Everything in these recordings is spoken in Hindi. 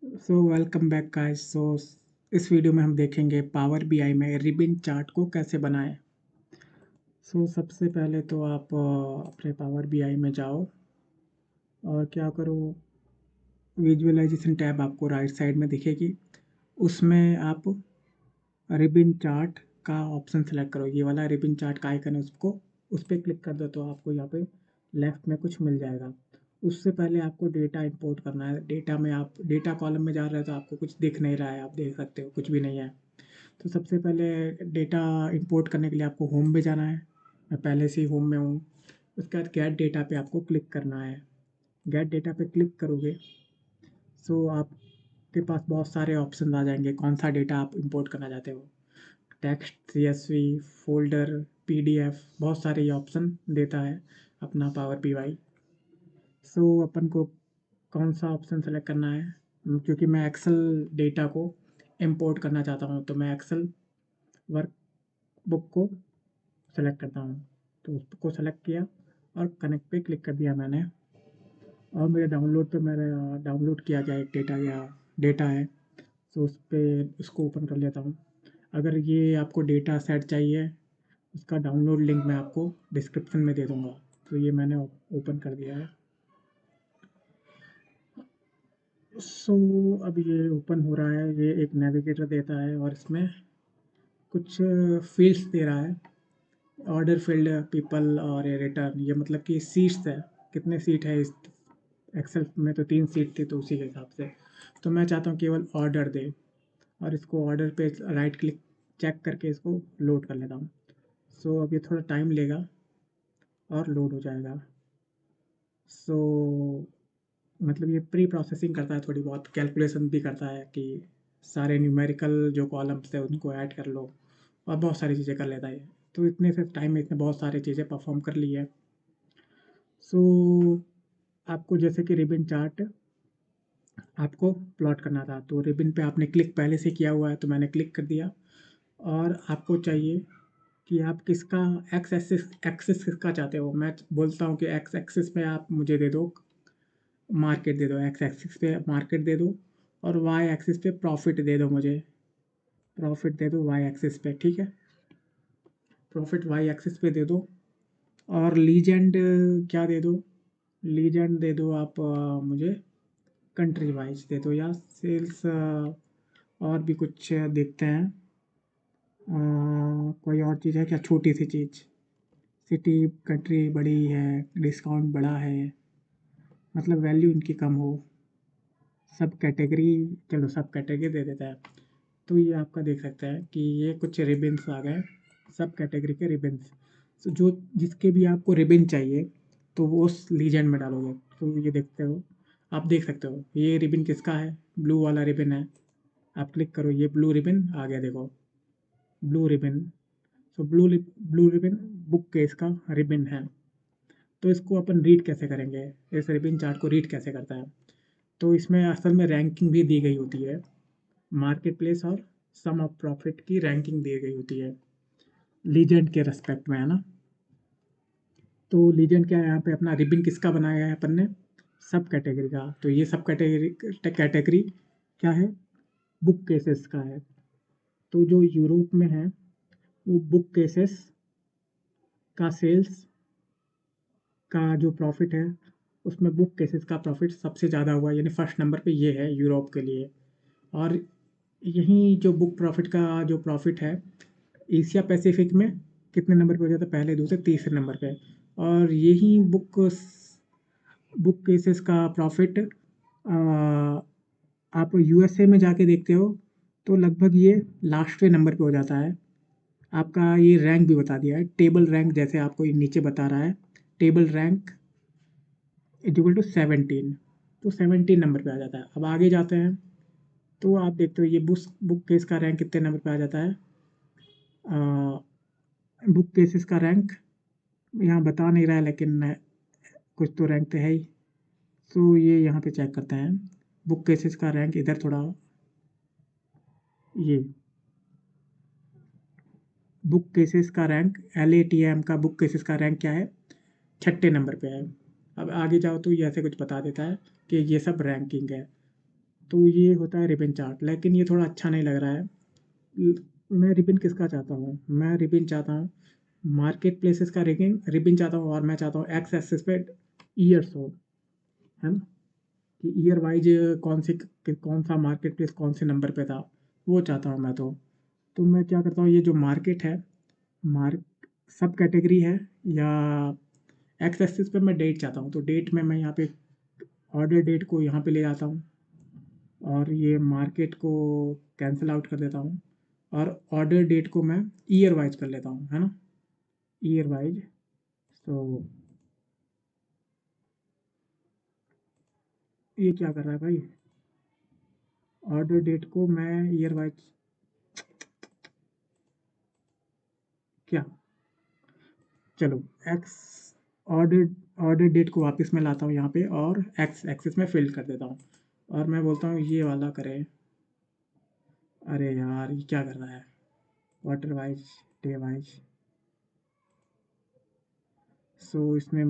So welcome back guys. इस वीडियो में हम देखेंगे पावर बीआई में रिबन चार्ट को कैसे बनाएं। सबसे पहले तो आप अपने पावर बीआई में जाओ और क्या करो, विजुअलाइजेशन टैब आपको राइट साइड में दिखेगी। उसमें आप रिबन चार्ट का ऑप्शन सेलेक्ट करो, ये वाला रिबन चार्ट का आइकन है, उसको उस पर क्लिक कर दो तो आपको यहाँ पे लेफ्ट में कुछ मिल जाएगा। उससे पहले आपको डेटा इंपोर्ट करना है। डेटा में आप डेटा कॉलम में जा रहे हो तो आपको कुछ दिख नहीं रहा है, आप देख सकते हो कुछ भी नहीं है। तो सबसे पहले डेटा इंपोर्ट करने के लिए आपको होम पे जाना है। मैं पहले से ही होम में हूँ। उसके बाद गेट डेटा पे आपको क्लिक करना है। गेट डेटा पे क्लिक करोगे आपके पास बहुत सारे ऑप्शन आ जाएंगे, कौन सा डेटा आप इंपोर्ट करना चाहते हो। टेक्स्ट, सीएसवी, फोल्डर, पीडीएफ, बहुत सारे ये ऑप्शन देता है अपना पावर बीआई। अपन को कौन सा ऑप्शन सेलेक्ट करना है, क्योंकि मैं एक्सेल डेटा को इंपोर्ट करना चाहता हूँ तो मैं एक्सेल वर्कबुक को सेलेक्ट करता हूँ। तो उसको सेलेक्ट किया और कनेक्ट पे क्लिक कर दिया मैंने। और मेरे डाउनलोड पे मैंने डाउनलोड किया गया एक डेटा है। उस पर उसको ओपन कर लेता हूँ। अगर ये आपको डेटा सेट चाहिए, उसका डाउनलोड लिंक मैं आपको डिस्क्रिप्शन में दे दूँगा। तो ये मैंने ओपन कर दिया है। अब ये ओपन हो रहा है। ये एक नेविगेटर देता है और इसमें कुछ फील्ड्स दे रहा है। ऑर्डर फील्ड, पीपल और रिटर्न, ये मतलब कि सीट्स है, कितने सीट है इस एक्सेल में। तो 3 सीट थी तो उसी के हिसाब से। तो मैं चाहता हूँ केवल ऑर्डर दे, और इसको ऑर्डर पे राइट क्लिक चेक करके इसको लोड कर लेता हूँ। अब ये थोड़ा टाइम लेगा और लोड हो जाएगा। सो मतलब ये प्री प्रोसेसिंग करता है, थोड़ी बहुत कैलकुलेशन भी करता है कि सारे न्यूमेरिकल जो कॉलम्स थे उनको ऐड कर लो, और बहुत सारी चीज़ें कर लेता है ये। तो इतने से टाइम में इसने बहुत सारी चीज़ें परफॉर्म कर ली है। सो आपको जैसे कि रिबन चार्ट आपको प्लॉट करना था, तो रिबन पे आपने क्लिक पहले से किया हुआ है तो मैंने क्लिक कर दिया। और आपको चाहिए कि आप किसका एक्सिस किसका चाहते हो। मैं बोलता हूँ कि एक्स एक्सिस पे आप मुझे दे दो मार्केट, दे दो एक्स एक्सिस पे मार्केट दे दो, और वाई एक्सिस पे प्रॉफिट दे दो, मुझे प्रॉफिट दे दो वाई एक्सिस पे। ठीक है, प्रॉफिट वाई एक्सिस पे दे दो। और लीजेंड क्या दे दो, लीजेंड दे दो आप मुझे कंट्री वाइज दे दो, या सेल्स और भी कुछ देखते हैं। कोई और चीज़ है क्या, छोटी सी चीज़, सिटी कंट्री बड़ी है, डिस्काउंट बड़ा है, मतलब वैल्यू इनकी कम हो। सब कैटेगरी, चलो सब कैटेगरी दे देता है। तो ये आपका देख सकते हैं कि ये कुछ रिबन्स आ गए, सब कैटेगरी के रिबन्स। तो जो जिसके भी आपको रिबन चाहिए तो वो उस लीजेंड में डालोगे। तो ये देखते हो, आप देख सकते हो ये रिबन किसका है, ब्लू वाला रिबन है। आप क्लिक करो, ये ब्लू रिबन आ गया, देखो blue ribbon. Blue ribbon book case का रिबन है। तो इसको अपन रीड कैसे करेंगे, इस रिबन चार्ट को रीड कैसे करता है। तो इसमें असल में रैंकिंग भी दी गई होती है, मार्केट प्लेस और सम ऑफ प्रॉफिट की रैंकिंग दी गई होती है लीजेंड के रेस्पेक्ट में, है ना। तो लीजेंड क्या है, यहाँ पे अपना रिबन किसका बनाया है अपन ने, सब कैटेगरी का। तो ये सब कैटेगरी क्या है, बुक केसेस का है। तो जो यूरोप में है वो बुक केसेस का सेल्स का जो प्रॉफिट है, उसमें बुक केसेस का प्रॉफिट सबसे ज़्यादा हुआ, यानी फर्स्ट नंबर पे ये है यूरोप के लिए। और यहीं जो बुक प्रॉफिट का जो प्रॉफिट है, एशिया पैसिफिक में कितने नंबर पे हो जाता है, पहले दूसरे तीसरे नंबर पे। और यही बुक केसेस का प्रॉफिट आप यूएसए में जाके देखते हो तो लगभग ये लास्टवें नंबर पे हो जाता है। आपका ये रैंक भी बता दिया है, टेबल रैंक जैसे आपको ये नीचे बता रहा है, टेबल रैंक इक्वल टू 17। तो 17 नंबर पे आ जाता है। अब आगे जाते हैं तो आप देखते हो ये बुक केस का रैंक कितने नंबर पे आ जाता है। बुक केसेस का रैंक यहाँ बता नहीं रहा है, लेकिन कुछ तो रैंक तो है ही। तो ये यहाँ पे चेक करते हैं बुक केसेस का रैंक, इधर थोड़ा ये बुक केसेस का रैंक, LATM का बुक केसेस का रैंक क्या है, 6ठे नंबर पे है। अब आगे जाओ तो ये ऐसे कुछ बता देता है कि ये सब रैंकिंग है। तो ये होता है रिबन चार्ट, लेकिन ये थोड़ा अच्छा नहीं लग रहा है। मैं रिबन किसका चाहता हूँ, मैं रिबन चाहता हूँ मार्केट प्लेसेस का रिबन रिबन चाहता हूँ, और मैं चाहता हूँ एक्स एक्सिस पे ईयर्स हो, है ना, कि ईयर वाइज कौन सा मार्केट प्लेस कौन से नंबर पे था, वो चाहता हूँ मैं। तो मैं क्या करता हूँ, ये जो मार्केट है, मार्क सब कैटेगरी है, या एक्स एक्सिस पे मैं डेट चाहता हूँ, तो डेट में मैं यहाँ पे ऑर्डर डेट को यहाँ पे ले आता हूँ, और ये मार्केट को कैंसिल आउट कर देता हूँ, और ऑर्डर डेट को मैं ईयर वाइज कर लेता हूँ, है ना, ईयर वाइज। तो ये क्या कर रहा है भाई, ऑर्डर डेट को मैं ईयर वाइज, क्या, चलो एक्स ऑर्डर ऑर्डर डेट को वापस मैं लाता हूँ यहाँ पे, और एक्स एक्सिस में फिल कर देता हूँ, और मैं बोलता हूँ ये वाला करें। अरे यार ये क्या कर रहा है, क्वार्टर वाइज, डे वाइज। सो इसमें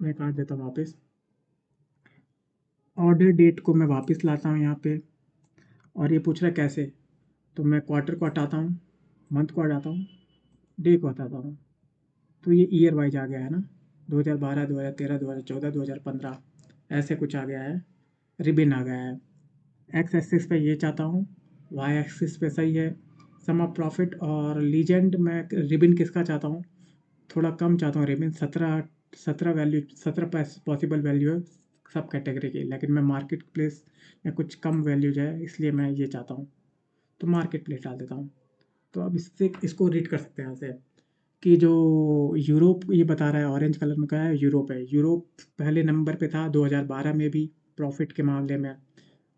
मैं काट देता हूँ वापस, ऑर्डर डेट को मैं वापस लाता हूँ यहाँ पे, और ये पूछ रहा है कैसे, तो मैं क्वार्टर को हटाता हूँ, मंथ को हटाता हूँ, डे को हटाता हूँ, तो ये ईयर वाइज आ गया है ना, 2012, 2013, 2014, 2015, ऐसे कुछ आ गया है, रिबिन आ गया है। एक्स एक्सिस पे ये चाहता हूँ, वाई एक्सिस पे सही है सम ऑफ प्रॉफिट, और लीजेंड में रिबिन किसका चाहता हूँ, थोड़ा कम चाहता हूँ रिबिन, 17 वैल्यू, 17 पॉसिबल वैल्यू है सब कैटेगरी की, लेकिन मैं मार्केट प्लेस में कुछ कम वैल्यूज है, इसलिए मैं ये चाहता हूँ, तो मार्केट प्लेस डाल देता हूँ। तो अब इससे इसको रीड कर सकते हैं यहाँ से, कि जो यूरोप ये बता रहा है ऑरेंज कलर में, क्या है, यूरोप है, यूरोप पहले नंबर पे था 2012 में भी प्रॉफिट के मामले में,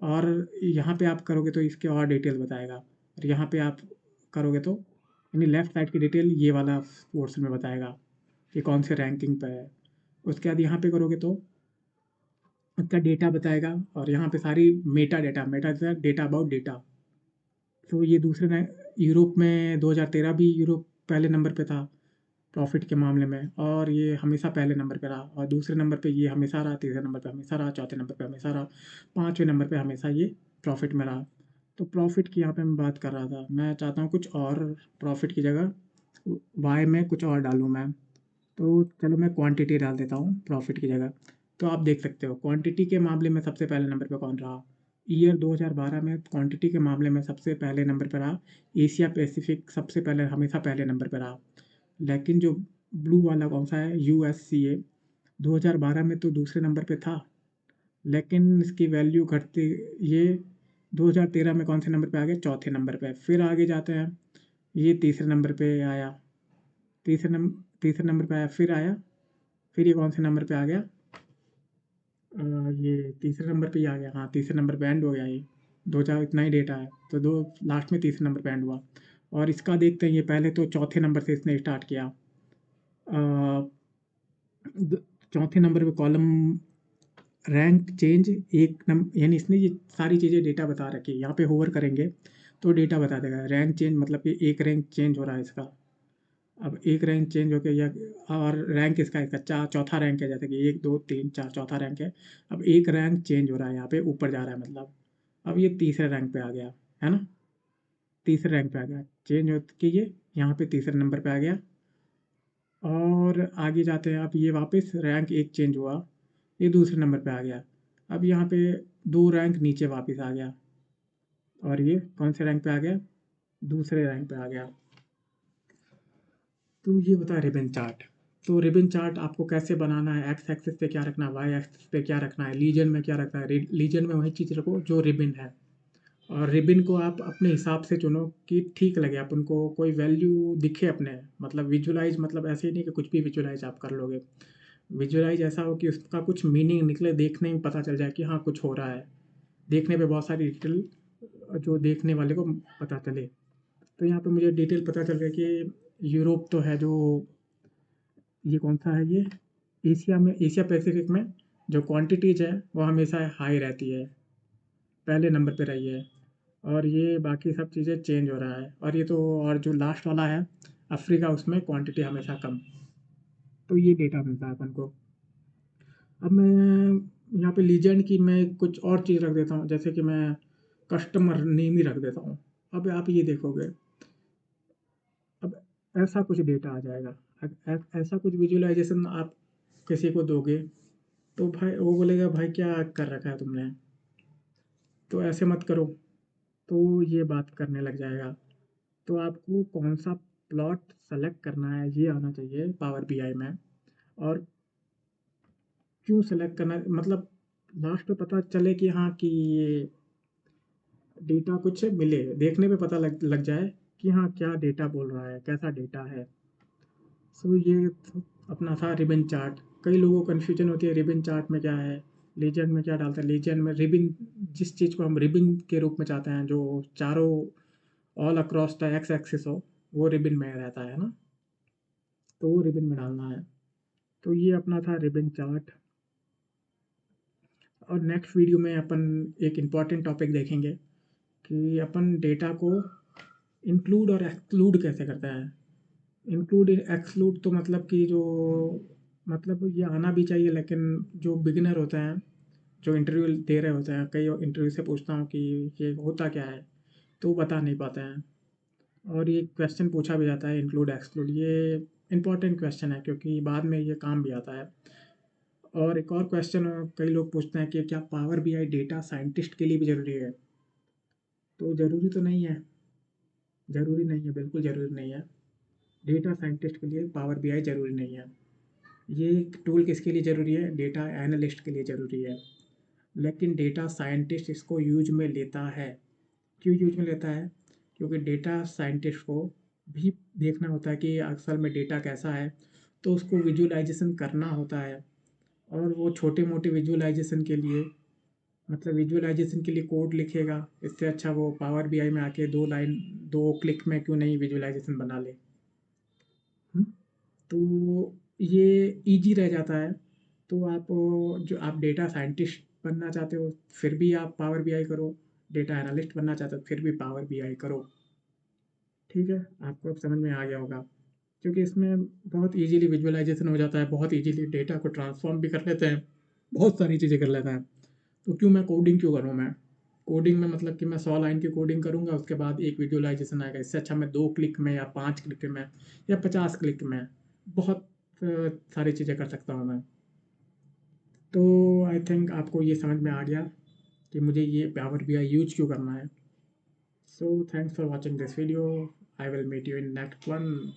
और यहाँ पे आप करोगे तो इसके और डिटेल बताएगा, और यहाँ पे आप करोगे तो यानी लेफ्ट साइड की डिटेल ये वाला पोर्शन में बताएगा कि कौन से रैंकिंग पे है। उसके बाद यहाँ पे करोगे तो उसका डेटा बताएगा, और यहाँ पे सारी मेटा डेटा अबाउट डेटा। तो ये यूरोप में 2013 भी यूरोप पहले नंबर पे था प्रॉफिट के मामले में, और ये हमेशा पहले नंबर पे रहा, और दूसरे नंबर पे ये हमेशा रहा, तीसरे नंबर पे हमेशा रहा, चौथे नंबर पे हमेशा रहा, पाँचवें नंबर पे हमेशा ये प्रॉफिट में रहा। तो प्रॉफिट की यहाँ पे मैं बात कर रहा था, मैं चाहता हूँ कुछ और प्रॉफिट की जगह वाई में कुछ और डालूँ मैं। तो चलो मैं क्वांटिटी डाल देता हूँ प्रॉफिट की जगह। तो आप देख सकते हो क्वांटिटी के मामले में सबसे पहले नंबर पे कौन रहा, ईयर 2012 में क्वांटिटी के मामले में सबसे पहले नंबर पे रहा एशिया पैसिफिक, सबसे पहले हमेशा पहले नंबर पे रहा। लेकिन जो ब्लू वाला कौन सा है, यूएससीए, 2012 में तो दूसरे नंबर पे था, लेकिन इसकी वैल्यू घटती, ये 2013 में कौन से नंबर पे आ गया, चौथे नंबर पे। फिर आगे जाते हैं, ये तीसरे नंबर पे आया, तीसरे नंबर पे आया, फिर आया, फिर ये कौन से नंबर पे आ गया, ये तीसरे नंबर पे ही आ गया, हाँ तीसरे नंबर पे एंड हो गया ये, 2000 इतना ही डेटा है, तो दो लास्ट में तीसरे नंबर पे एंड हुआ। और इसका देखते हैं, ये पहले तो चौथे नंबर से इसने स्टार्ट किया, चौथे नंबर पे कॉलम रैंक चेंज, एक नंबर, यानी इसने ये सारी चीज़ें डेटा बता रखी है, यहाँ पे होवर करेंगे तो डेटा बता देगा रैंक चेंज, मतलब कि एक रैंक चेंज हो रहा है इसका। अब एक रैंक चेंज होके, या और रैंक इसका इसका चौथा रैंक है, जैसे कि 1 2 3 4 चौथा रैंक है। अब एक रैंक चेंज हो रहा है यहाँ पे, ऊपर जा रहा है मतलब, अब ये तीसरे रैंक पे आ गया, है ना, तीसरे रैंक पे आ गया, चेंज हो के ये यहाँ पे तीसरे नंबर पे आ गया। और आगे जाते हैं, अब ये वापस रैंक एक चेंज हुआ, ये दूसरे नंबर पे आ गया। अब यहाँ पे दो रैंक नीचे वापस आ गया, और ये कौन से रैंक पे आ गया, दूसरे रैंक पे आ गया। तो ये होता है रिबन चार्ट। तो रिबन चार्ट आपको कैसे बनाना है, एक्स एक्सिस पे क्या रखना है, वाई एक्सिस पे क्या रखना है, लीजन में क्या रखना है, लीजन में वही चीज़ रखो जो रिबन है, और रिबन को आप अपने हिसाब से चुनो कि ठीक लगे, आप उनको कोई वैल्यू दिखे अपने, मतलब विजुलाइज, मतलब ऐसे ही नहीं कि कुछ भी विजुलाइज आप कर लोगे, विजुलाइज ऐसा हो कि उसका कुछ मीनिंग निकले, देखने में पता चल जाए कि हाँ कुछ हो रहा है, देखने पे बहुत सारी डिटेल जो देखने वाले को पता चले। तो यहाँ पे मुझे डिटेल पता चल गया कि यूरोप तो है, जो ये कौन सा है, ये एशिया में, एशिया पैसिफिक में जो क्वांटिटीज है वो हमेशा हाई रहती है, पहले नंबर पे रही है, और ये बाकी सब चीज़ें चेंज हो रहा है, और ये तो, और जो लास्ट वाला है अफ्रीका, उसमें क्वांटिटी हमेशा कम। तो ये डेटा मिलता है अपन को। अब मैं यहाँ पे लीजेंड की मैं कुछ और चीज़ रख देता हूँ, जैसे कि मैं कस्टमर नेम ही रख देता हूँ। अब आप ये देखोगे, अब ऐसा कुछ डेटा आ जाएगा, ऐसा कुछ विजुअलाइजेशन आप किसी को दोगे तो भाई वो बोलेगा भाई क्या कर रखा है तुमने, तो ऐसे मत करो, तो ये बात करने लग जाएगा। तो आपको कौन सा प्लॉट सेलेक्ट करना है ये आना चाहिए पावर बीआई में, और क्यों सेलेक्ट करना है, मतलब लास्ट में पता चले कि हाँ कि ये डेटा कुछ मिले, देखने पे पता लग जाए कि हाँ क्या डेटा बोल रहा है, कैसा डेटा है। सो ये अपना था रिबन चार्ट। कई लोगों को कन्फ्यूजन होती है रिबन चार्ट में क्या है, लीजेंड में क्या डालता है। लीजेंड में रिबन, जिस चीज़ को हम रिबन के रूप में चाहते हैं, जो चारों all across the x axis हो, वो रिबन में रहता है ना, तो वो रिबन में डालना है। तो ये अपना था रिबन चार्ट। और नेक्स्ट वीडियो में अपन एक इम्पॉर्टेंट टॉपिक देखेंगे कि अपन डेटा को इंक्लूड और एक्सक्लूड कैसे करते हैं। इंक्लूड एक्सक्लूड तो मतलब कि जो, मतलब ये आना भी चाहिए, लेकिन जो बिगिनर होते हैं, जो इंटरव्यू दे रहे होते हैं, कई इंटरव्यू से पूछता हूँ कि ये होता क्या है, तो वो बता नहीं पाते हैं। और ये क्वेश्चन पूछा भी जाता है इंक्लूड एक्सक्लूड, ये इंपॉर्टेंट क्वेश्चन है क्योंकि बाद में ये काम भी आता है। और एक और क्वेश्चन कई लोग पूछते हैं कि क्या पावर बीआई डेटा साइंटिस्ट के लिए भी ज़रूरी है। तो ज़रूरी तो नहीं है, ज़रूरी नहीं है, बिल्कुल ज़रूरी नहीं है। डेटा साइंटिस्ट के लिए पावर बीआई ज़रूरी नहीं है। ये टूल किसके लिए ज़रूरी है, डेटा एनालिस्ट के लिए ज़रूरी है। लेकिन डेटा साइंटिस्ट इसको यूज में लेता है। क्यों यूज में लेता है, क्योंकि डेटा साइंटिस्ट को भी देखना होता है कि असल में डेटा कैसा है, तो उसको विजुअलाइजेशन करना होता है। और वो छोटे मोटे विजुअलाइजेशन के लिए, मतलब विजुअलाइजेशन के लिए कोड लिखेगा, इससे अच्छा वो पावर बीआई में आके 2 लाइन 2 क्लिक में क्यों नहीं विजुअलाइजेशन बना ले। हुँ? तो ये ईज़ी रह जाता है। तो आप जो आप डेटा साइंटिस्ट बनना चाहते हो, फिर भी आप पावर बीआई करो, डेटा एनालिस्ट बनना चाहते हो, फिर भी पावर बीआई करो। ठीक है? आपको अब समझ में आ गया होगा। क्योंकि इसमें बहुत ईज़िली विजुअलाइज़ेशन हो जाता है, बहुत ईज़िली डेटा को ट्रांसफ़ॉर्म भी कर लेते हैं, बहुत सारी चीज़ें कर लेता है। तो क्यों मैं कोडिंग क्यों करूँ मैं? कोडिंग में मतलब कि मैं 100 लाइन की कोडिंग करूँगा, उसके बाद एक विजुअलाइज़ेशन आएगा। इससे अच्छा मैं 2 क्लिक में या 5 क्लिक में या 50 क्लिक में बहुत सारी चीज़ें कर सकता हूँ मैं। तो आई थिंक आपको ये समझ में आ गया कि मुझे ये पावर बीआई यूज़ क्यों करना है। So thanks for watching this video. I will meet you in next one.